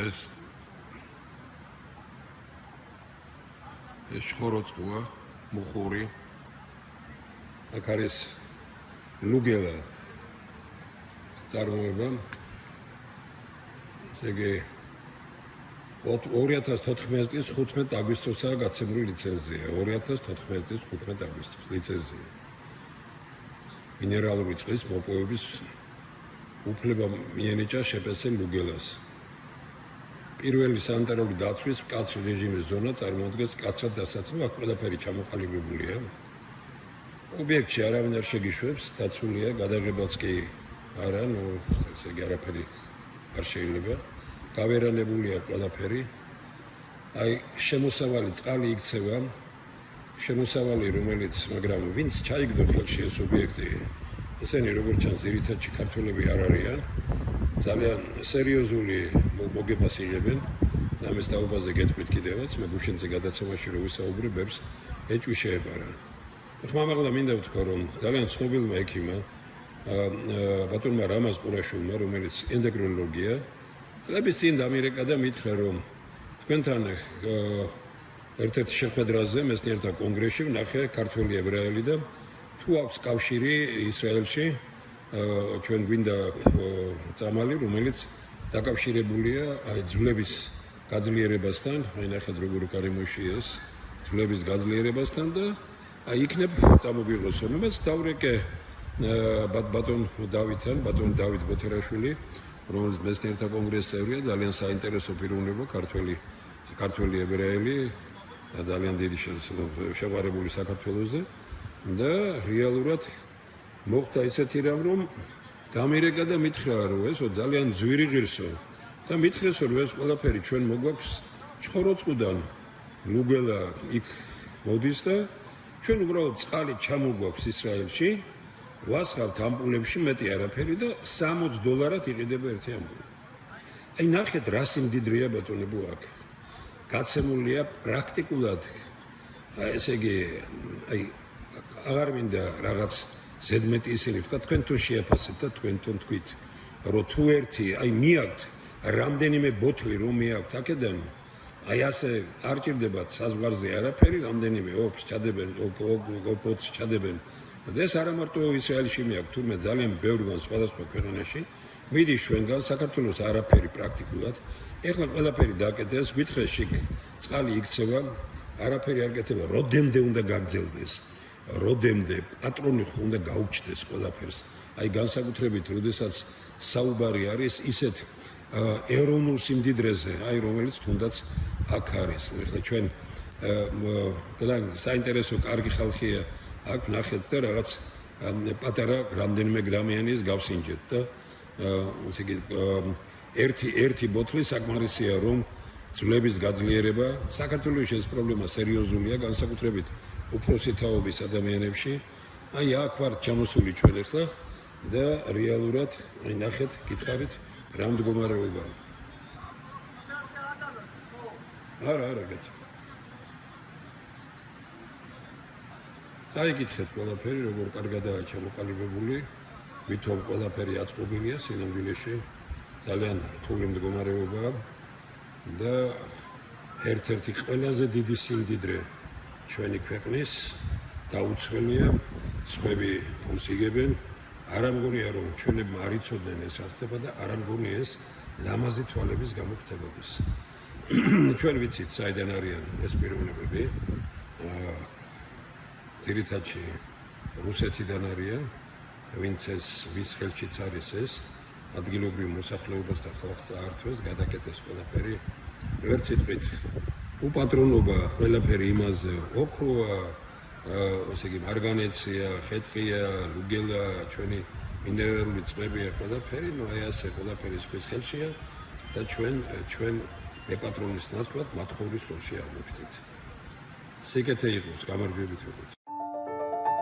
ეს შხოროწყუა, მუხური. აქ არის ლუგელა წარმოება. ესე იგი 2014 წლის 15 აგვისტოსაა გაცემული ლიცენზია. 2014 წლის 15 აგვისტოს ლიცენზია. მინერალური წყლის მოპოვების უფლება მიენიჭა შეპესელ ლუგელას. პირველი სანიტარული დაცვის მკაცრი რეჟიმის ზონა წარმოადგენს მკაცრად დასაცავ, აქ ყველაფერი ჩამოყალიბებულია. ობიექტში არავინ არ შეგიშვებს, დაცულია, გადაღებაც კი არა, ესე იგი არაფერი არ შეიძლება. გავერანებულია ყველაფერი. აი, შემოსავალი წყალი იქცევა. შემოსავალი, რომელიც, მაგრამ ვინც ჩაიგდო ხელში ეს ობიექტი, ესენი როგორც ჩანს, ძირითადში ქართველები არ არიან. ძალიან სერიოზული მოგებას იღებენ. ამის დაობაზე გეტყვით კიდევაც, მე გუშინზე გადაცემაში რო ვისაუბრე, ბებს ეჭვი შეეპარა. ხმამაღლა მინდა ვთქვა, რომ ძალიან ცნობილმა ექიმმა, ბატონმა რამაზ ყურაშვილმა, რომელიც ენდოკრინოლოგია, წლების წინ დამირეკა და მითხრა, რომ თქვენთან ერთ-ერთ შეხვედრაზე, მეცნიერთა კონგრესში ვნახე ქართველი ებრაელი და თუ აქვს კავშირი ისრაელში, ჩვენ გვინდა წამალი, რომელიც დაკავშირებულია ძვლების გაძლიერებასთან, აი ნახეთ როგორი კარიმოში ეს ძვლების გაძლიერებასთან და აი იქნებ წამოგვიღოს ომებას დავრეკე ბატონ დავით ბოთერაშვილი, რომელიც მეცნიერთა კონგრესის წევრია, ძალიან საინტერესო პიროვნება, ქართველი ებრაელი, ძალიან დიდი შეყვარებული საქართველოზე და რეალურად მოხდა ისეთი რამ, რომ დამირეკა და მითხრა, რომ ესო ძალიან ძვირი ღირსო და მითხრეს, რომ ეს ყველაფერი ჩვენ მოგვაქვს ჩხოროწყუდან ლუგელა იქ მოდის და ჩვენ უბრალოდ წყალი ჩამოგვაქვს ისრაელში, ვასხავთ ამპულებში მეტი არაფერი და $60 იყიდება ერთი ამპული. აი ნახეთ რა სიმდიდრეა ბატონებო აქ. გაცემულია პრაქტიკულად, ესე იგი, აი აღარ მინდა რაღაც ზედმეტი ისინი ვთქვა, თქვენ თუ შეაფასებთ და თქვენ თქვით, რომ თუ ერთი, აი მიაქვთ რამდენიმე ბოთლი რომ მიაქვთ აქედან, აი ასე არ ჭირდებათ საზღვარზე არაფერი, რამდენიმე ოფს ჩადებენ, ოფს ჩადებენ. და ეს არა მარტო ისრაელში მიაქვთ, თურმე ძალიან ბევრგან სხვადასხვა ქვეყანაში, მიდის ჩვენგან საქართველოს არაფერი პრაქტიკულად. ეხლა ყველაფერი დააკეთეს, გითხრეს წყალი იქცევა, არაფერი არ გაკეთება, როდემდე უნდა გაგრძელდეს. როდემდე პატრონი ხო უნდა გაუჩნდეს ყველაფერს. აი განსაკუთრებით, როდესაც საუბარი არის ისეთ ეროვნულ სიმდიდრეზე, აი რომელიც თუნდაც აქ არის. ეხლა ჩვენ საინტერესო კარგი ხალხია აქ ნახეთ და რაღაც პატარა რამდენიმე გრამიანი ის გავსინჯეთ და ესე იგი ერთი ბოთლი საკმარისია რომ ძვლების გაძლიერება საქართველოში ეს პრობლემა სერიოზულია განსაკუთრებით უფროსი თაობის ადამიანებში. აი აქ ვარ ჩამოსული ჩვენ ახლა და რეალურად აი ნახეთ, გითხარით რა მდგომარეობაა. არა, კაცო. დაიკითხეთ ყველაფერი, როგორ კარგადაა ჩამოყალიბებული, ვითომ ყველაფერი აწყობილია სინამდვილეში, ძალიან რთული მდგომარეობაა და ერთ-ერთი ყველაზე დიდი სიმდიდრე ჩვენი ქვეყნის დაუცველია, სხვები ფულს იგებენ, არ ამგონია რომ ჩვენებმა არ იცოდნენ ეს რა ხდება და არ ამგონია ეს ლამაზი თვალების გამო ხდებოდეს. ჩვენ ვიცით საიდან არიან ეს პიროვნებები, ძირითადში რუსეთიდან არიან, ვინც ვის ხელშიც არის ეს, ადგილობრივ მოსახლეობას და ხალხს წაართვეს, გადაკეთეს ყველაფერი, ვერც სიტყვით უპატრონობა ყველაფერი იმაზე, ოქროა, ესე იგი მარგანეცია, ხეთხია, ლუგელა, ჩვენი მინერალური წყლებია ყველაფერი, ნუ აი ასე ყველაფერი სხვის ხელშია და ჩვენ ეპატრონის ნაცვლად მათ ხოვრის როლში აღმოჩნდით. სიკეთე იყოს, გამარჯვებით როგორც.